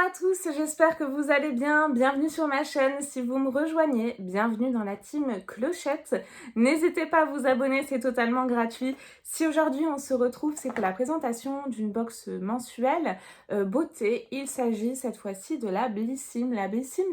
à tous, j'espère que vous allez bien. Bienvenue sur ma chaîne. Si vous me rejoignez, bienvenue dans la team Clochette. N'hésitez pas à vous abonner, c'est totalement gratuit. Si aujourd'hui on se retrouve, c'est pour la présentation d'une box mensuelle beauté. Il s'agit cette fois-ci de la Blissim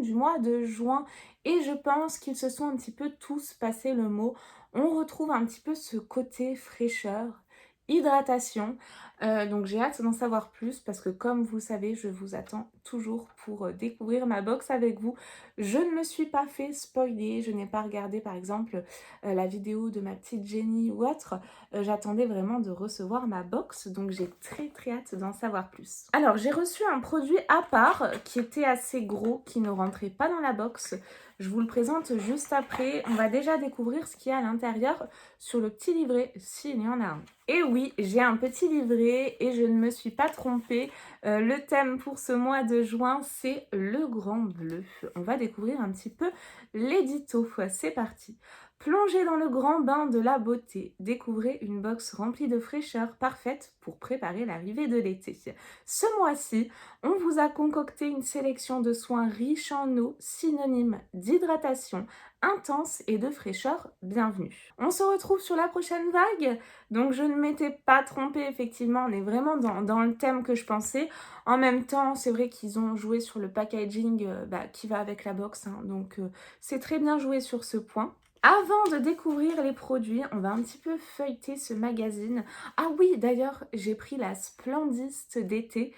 du mois de juin. Et je pense qu'ils se sont un petit peu tous passé le mot. On retrouve un petit peu ce côté fraîcheur, hydratation. Donc j'ai hâte d'en savoir plus parce que comme vous savez, je vous attends toujours pour découvrir ma box avec vous. Je ne me suis pas fait spoiler, je n'ai pas regardé par exemple la vidéo de ma petite Jenny ou autre. J'attendais vraiment de recevoir ma box, donc j'ai très hâte d'en savoir plus. Alors j'ai reçu un produit à part qui était assez gros, qui ne rentrait pas dans la box. Je vous le présente juste après. On va déjà découvrir ce qu'il y a à l'intérieur sur le petit livret, s'il y en a un. Et oui, j'ai un petit livret et je ne me suis pas trompée. Le thème pour ce mois de juin, c'est le grand bleu. On va découvrir un petit peu l'édito. C'est parti. Plongez dans le grand bain de la beauté. Découvrez une box remplie de fraîcheur parfaite pour préparer l'arrivée de l'été. Ce mois-ci, on vous a concocté une sélection de soins riches en eau, synonyme d'hydratation intense et de fraîcheur bienvenue. On se retrouve sur la prochaine vague. Donc je ne m'étais pas trompée, effectivement, on est vraiment dans le thème que je pensais. En même temps, c'est vrai qu'ils ont joué sur le packaging qui va avec la box, hein, donc c'est très bien joué sur ce point. Avant de découvrir les produits, on va un petit peu feuilleter ce magazine. Ah oui, d'ailleurs, j'ai pris la Splendiste d'été,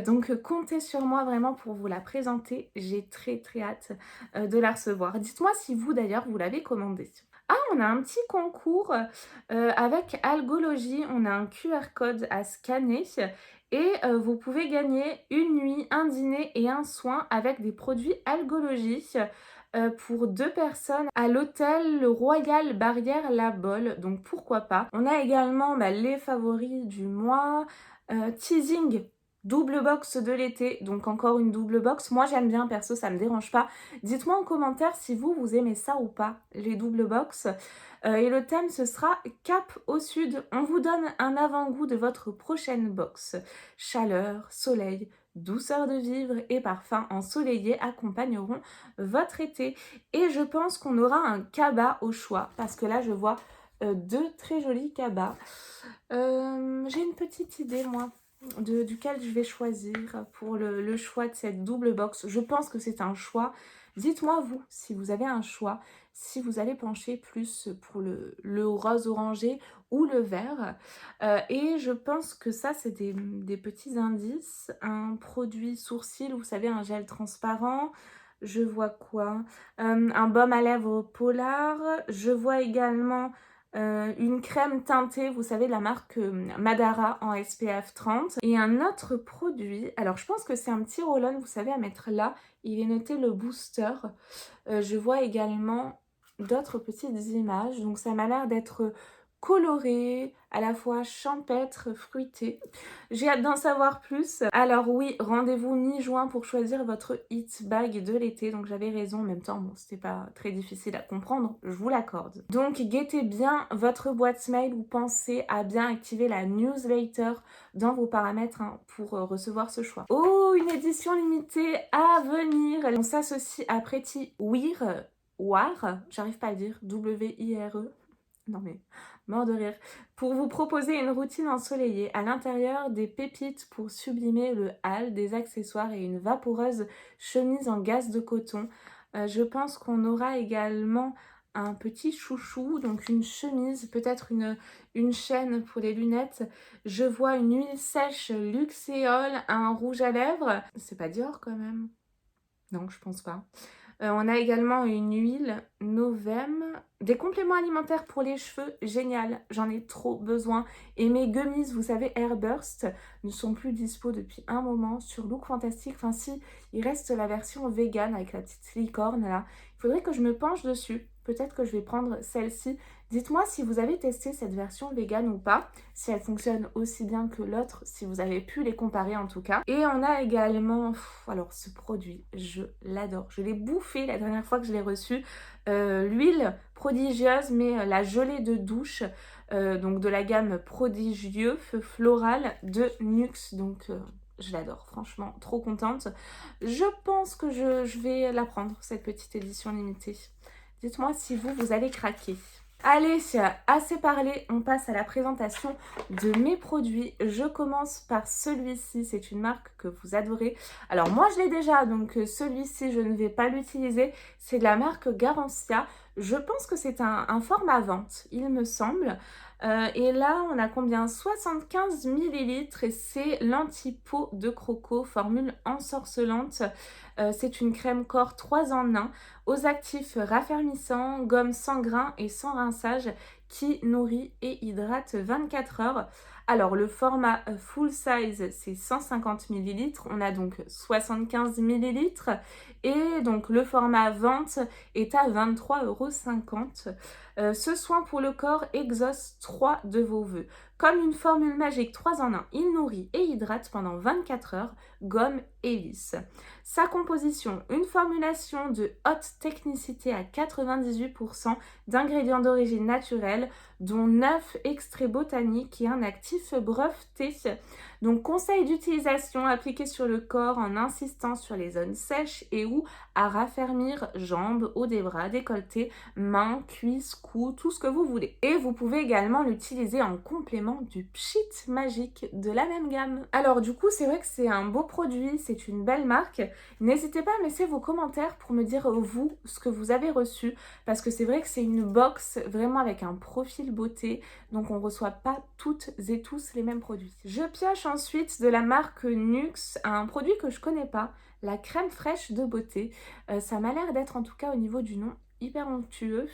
donc comptez sur moi vraiment pour vous la présenter. J'ai très hâte de la recevoir. Dites-moi si vous, d'ailleurs, vous l'avez commandée. Ah, on a un petit concours avec Algologie. On a un QR code à scanner et vous pouvez gagner une nuit, un dîner et un soin avec des produits Algologie pour 2 personnes à l'hôtel Le Royal Barrière La Bolle. Donc pourquoi pas. On a également les favoris du mois. Teasing. Double box de l'été, donc encore une double box. Moi j'aime bien, perso, ça me dérange pas. Dites-moi en commentaire si vous aimez ça ou pas, les double box. Et le thème, ce sera Cap au Sud. On vous donne un avant-goût de votre prochaine box. Chaleur, soleil, douceur de vivre et parfums ensoleillés accompagneront votre été. Et je pense qu'on aura un cabas au choix, parce que là je vois 2 très jolis cabas. J'ai une petite idée, moi, duquel je vais choisir pour le choix de cette double box. Je pense que c'est un choix. Dites-moi vous, si vous avez un choix, si vous allez pencher plus pour le rose orangé ou le vert. Et je pense que ça, c'est des petits indices. Un produit sourcil, vous savez, un gel transparent. Je vois quoi? Un baume à lèvres Polar. Je vois également une crème teintée, vous savez, de la marque Madara en SPF 30. Et un autre produit, alors je pense que c'est un petit roll-on, vous savez, à mettre là. Il est noté le booster. Je vois également d'autres petites images. Donc ça m'a l'air d'être coloré, à la fois champêtre, fruité. J'ai hâte d'en savoir plus. Alors oui, rendez-vous mi-juin pour choisir votre hit bag de l'été. Donc j'avais raison, en même temps, bon, c'était pas très difficile à comprendre, je vous l'accorde. Donc guettez bien votre boîte mail ou pensez à bien activer la newsletter dans vos paramètres pour recevoir ce choix. Oh, une édition limitée à venir. On s'associe à Pretty Wear, j'arrive pas à le dire, W-I-R-E. Non mais, mort de rire. Pour vous proposer une routine ensoleillée, à l'intérieur des pépites pour sublimer le hâle, des accessoires et une vaporeuse chemise en gaze de coton. Je pense qu'on aura également un petit chouchou, donc une chemise, peut-être une chaîne pour les lunettes. Je vois une huile sèche Luxéol, un rouge à lèvres. C'est pas Dior quand même? Non, je pense pas. On a également une huile Novem. Des compléments alimentaires pour les cheveux, génial, j'en ai trop besoin. Et mes gummies, vous savez, Airburst, ne sont plus dispo depuis un moment sur Look Fantastique. Enfin si, il reste la version vegan avec la petite licorne là. Il faudrait que je me penche dessus. Peut-être que je vais prendre celle-ci. Dites-moi si vous avez testé cette version vegan ou pas, si elle fonctionne aussi bien que l'autre, si vous avez pu les comparer en tout cas. Et on a également, alors ce produit, je l'adore. Je l'ai bouffé la dernière fois que je l'ai reçu. L'huile prodigieuse, mais la gelée de douche, donc de la gamme Prodigieux Floral de Nuxe. Donc Je l'adore, franchement, trop contente. Je pense que je vais la prendre, cette petite édition limitée. Dites-moi si vous allez craquer. Allez, assez parlé, on passe à la présentation de mes produits. Je commence par celui-ci, c'est une marque que vous adorez. Alors moi je l'ai déjà, donc celui-ci je ne vais pas l'utiliser. C'est de la marque Garancia. Je pense que c'est un format vente, il me semble. Et là, on a combien? 75 millilitres et c'est l'anti-peau de croco, formule ensorcelante. C'est une crème corps 3 en 1 aux actifs raffermissants, gomme sans grains et sans rinçage qui nourrit et hydrate 24 heures. Alors le format full size c'est 150 millilitres, on a donc 75 millilitres et donc le format vente est à 23,50 €. Ce soin pour le corps exauce 3 de vos vœux. Comme une formule magique 3 en 1, il nourrit et hydrate pendant 24 heures, gomme et lisse. Sa composition, une formulation de haute technicité à 98% d'ingrédients d'origine naturelle, dont 9 extraits botaniques et un actif breveté. Donc conseil d'utilisation appliqué sur le corps en insistant sur les zones sèches et ou à raffermir jambes, haut des bras, décolleté, mains, cuisses, cou, tout ce que vous voulez. Et vous pouvez également l'utiliser en complément du Pchit magique de la même gamme. Alors du coup, c'est vrai que c'est un beau produit, c'est une belle marque. N'hésitez pas à me laisser vos commentaires pour me dire vous ce que vous avez reçu parce que c'est vrai que c'est une box vraiment avec un profil beauté, donc on ne reçoit pas toutes et tous les mêmes produits. Je pioche ensuite de la marque Nuxe un produit que je connais pas, la crème fraîche de beauté. Ça m'a l'air d'être en tout cas au niveau du nom hyper onctueux.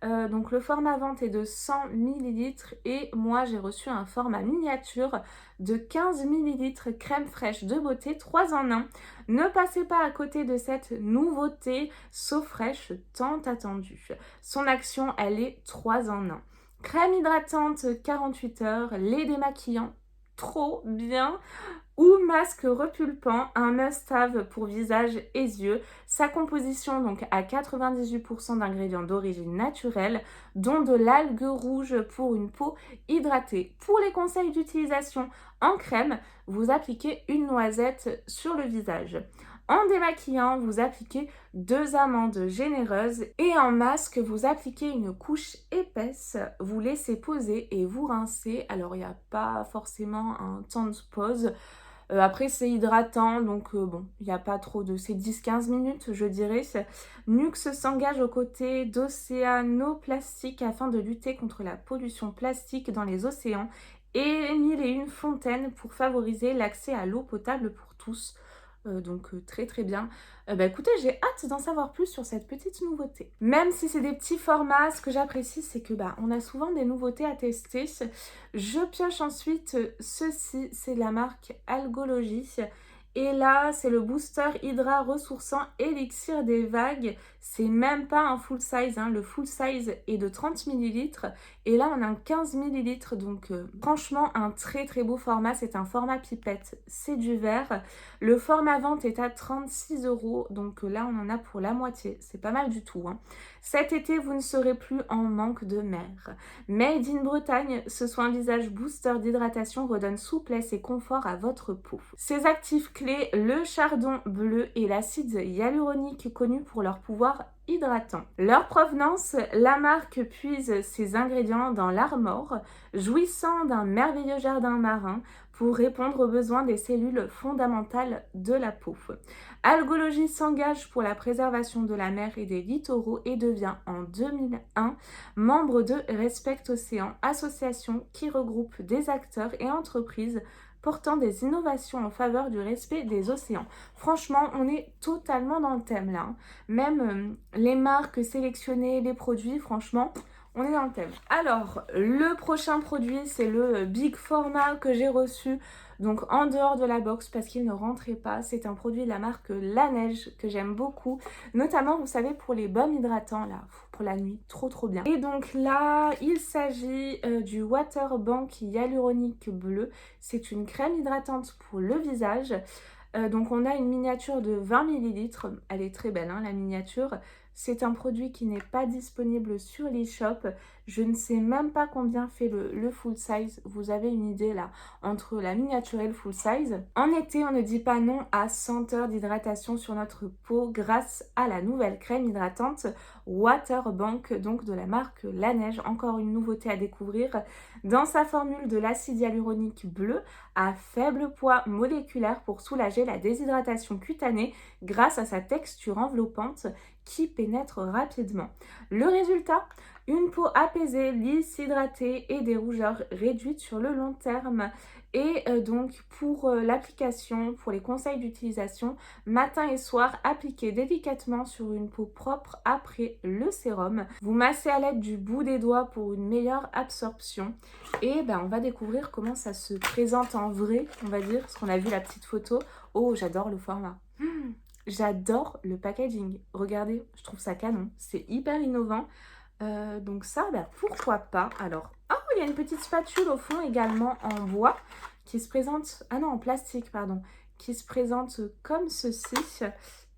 Donc le format vente est de 100 millilitres et moi j'ai reçu un format miniature de 15 millilitres crème fraîche de beauté 3 en 1. Ne passez pas à côté de cette nouveauté so fraîche tant attendue. Son action elle est 3 en 1. Crème hydratante 48 heures, lait démaquillant, trop bien. Ou masque repulpant, un must-have pour visage et yeux. Sa composition donc à 98% d'ingrédients d'origine naturelle, dont de l'algue rouge pour une peau hydratée. Pour les conseils d'utilisation en crème, vous appliquez une noisette sur le visage. En démaquillant, vous appliquez 2 amandes généreuses et en masque, vous appliquez une couche épaisse, vous laissez poser et vous rincez. Alors, il n'y a pas forcément un temps de pause. Après, c'est hydratant, donc bon, il n'y a pas trop de... C'est 10-15 minutes, je dirais. Nuxe s'engage aux côtés d'Océanoplastiques afin de lutter contre la pollution plastique dans les océans et 1001 fontaines pour favoriser l'accès à l'eau potable pour tous. Donc très très bien. Écoutez, j'ai hâte d'en savoir plus sur cette petite nouveauté. Même si c'est des petits formats, ce que j'apprécie, c'est que on a souvent des nouveautés à tester. Je pioche ensuite ceci, c'est de la marque Algologie. Et là, c'est le booster Hydra ressourçant élixir des vagues. C'est même pas un full size, hein. Le full size est de 30 millilitres. Et là, on a un 15 millilitres. Donc, franchement, un très très beau format. C'est un format pipette. C'est du verre. Le format vente est à 36 €. Donc là, on en a pour la moitié. C'est pas mal du tout, hein. Cet été, vous ne serez plus en manque de mer. Made in Bretagne, ce soin visage booster d'hydratation redonne souplesse et confort à votre peau. Ses actifs clés, le chardon bleu et l'acide hyaluronique connu pour leur pouvoir hydratant. Leur provenance, la marque puise ses ingrédients dans l'Armor, jouissant d'un merveilleux jardin marin pour répondre aux besoins des cellules fondamentales de la peau. Algologie s'engage pour la préservation de la mer et des littoraux et devient en 2001 membre de Respect Océan, association qui regroupe des acteurs et entreprises portant des innovations en faveur du respect des océans. Franchement, on est totalement dans le thème là, hein. Même les marques sélectionnées, les produits, franchement, on est dans le thème. Alors, le prochain produit, c'est le Big Format que j'ai reçu, donc en dehors de la box parce qu'il ne rentrait pas. C'est un produit de la marque La Neige que j'aime beaucoup, notamment, vous savez, pour les baumes hydratants, là, pour la nuit, trop trop bien. Et donc là, il s'agit du Waterbank Hyaluronique Bleu. C'est une crème hydratante pour le visage. Donc on a une miniature de 20 millilitres, elle est très belle, hein, la miniature. C'est un produit qui n'est pas disponible sur l'e-shop. Je ne sais même pas combien fait le full size. Vous avez une idée là entre la miniature et le full size. En été, on ne dit pas non à 100 heures d'hydratation sur notre peau grâce à la nouvelle crème hydratante Waterbank, donc de la marque La Neige. Encore une nouveauté à découvrir. Dans sa formule de l'acide hyaluronique bleu à faible poids moléculaire pour soulager la déshydratation cutanée grâce à sa texture enveloppante qui pénètre rapidement. Le résultat, une peau apaisée, lisse, hydratée et des rougeurs réduites sur le long terme. Et donc pour l'application, pour les conseils d'utilisation, matin et soir, appliquez délicatement sur une peau propre après le sérum. Vous massez à l'aide du bout des doigts pour une meilleure absorption. Et on va découvrir comment ça se présente en vrai, on va dire, parce qu'on a vu la petite photo. Oh, j'adore le format. J'adore le packaging. Regardez, je trouve ça canon. C'est hyper innovant. Donc ça, pourquoi pas. Alors, oh, il y a une petite spatule au fond également en bois qui se présente... Ah non, en plastique, pardon. Qui se présente comme ceci.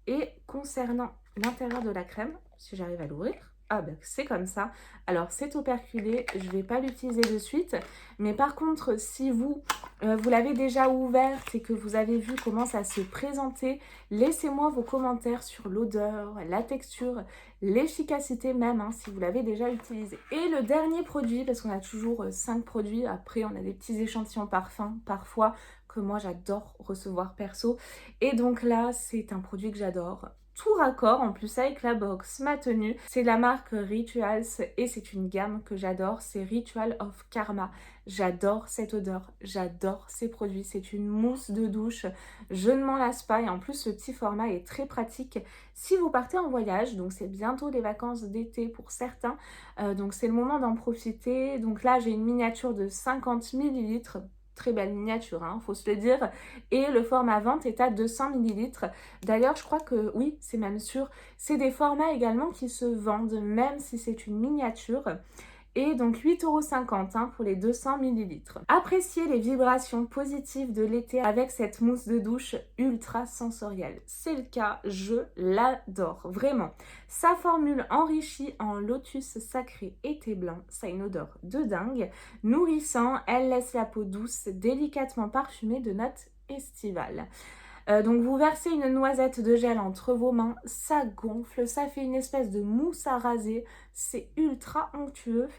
Et concernant l'intérieur de la crème, si j'arrive à l'ouvrir... Ah c'est comme ça. Alors c'est operculé, je ne vais pas l'utiliser de suite. Mais par contre, si vous l'avez déjà ouverte et que vous avez vu comment ça se présentait, laissez-moi vos commentaires sur l'odeur, la texture, l'efficacité même, si vous l'avez déjà utilisé. Et le dernier produit, parce qu'on a toujours 5 produits, après on a des petits échantillons parfums parfois que moi j'adore recevoir perso. Et donc là, c'est un produit que j'adore. Tout raccord en plus avec la box ma tenue. C'est de la marque Rituals et c'est une gamme que j'adore, c'est Ritual of Karma. J'adore cette odeur, j'adore ces produits, c'est une mousse de douche, je ne m'en lasse pas et en plus le petit format est très pratique si vous partez en voyage, donc c'est bientôt les vacances d'été pour certains, donc c'est le moment d'en profiter. Donc là j'ai une miniature de 50 millilitres. Très belle miniature, faut se le dire. Et le format vente est à 200 ml. D'ailleurs, je crois que, oui, c'est même sûr, c'est des formats également qui se vendent, même si c'est une miniature. Et donc 8,50 € pour les 200 ml. Appréciez les vibrations positives de l'été avec cette mousse de douche ultra sensorielle. C'est le cas, je l'adore, vraiment. Sa formule enrichie en lotus sacré et thé blanc, ça a une odeur de dingue. Nourrissant, elle laisse la peau douce, délicatement parfumée de notes estivales. Donc vous versez une noisette de gel entre vos mains, ça gonfle, ça fait une espèce de mousse à raser, c'est ultra onctueux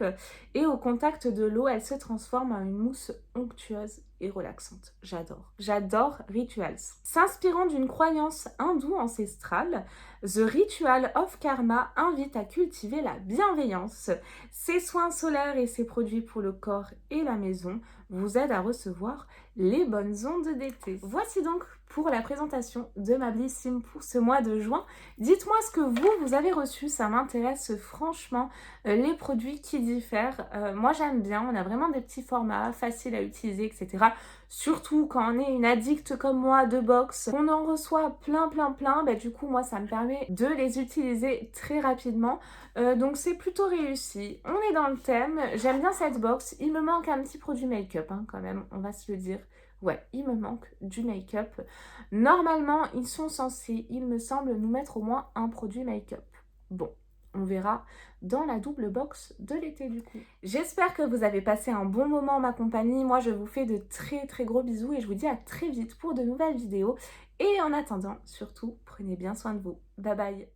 et au contact de l'eau, elle se transforme en une mousse onctueuse et relaxante. J'adore. J'adore Rituals. S'inspirant d'une croyance hindoue ancestrale, The Ritual of Karma invite à cultiver la bienveillance. Ses soins solaires et ses produits pour le corps et la maison vous aident à recevoir les bonnes ondes d'été. Voici donc pour la présentation de ma Blissim pour ce mois de juin. Dites-moi ce que vous avez reçu, ça m'intéresse franchement, les produits qui diffèrent. Moi j'aime bien, on a vraiment des petits formats faciles à utiliser, etc. Surtout quand on est une addict comme moi de box, on en reçoit plein, du coup moi ça me permet de les utiliser très rapidement. Donc c'est plutôt réussi, on est dans le thème, j'aime bien cette box, il me manque un petit produit make-up quand même, on va se le dire. Ouais, il me manque du make-up. Normalement, ils sont censés, il me semble, nous mettre au moins un produit make-up. Bon, on verra dans la double box de l'été du coup. J'espère que vous avez passé un bon moment en ma compagnie. Moi, je vous fais de très gros bisous et je vous dis à très vite pour de nouvelles vidéos. Et en attendant, surtout, prenez bien soin de vous. Bye bye.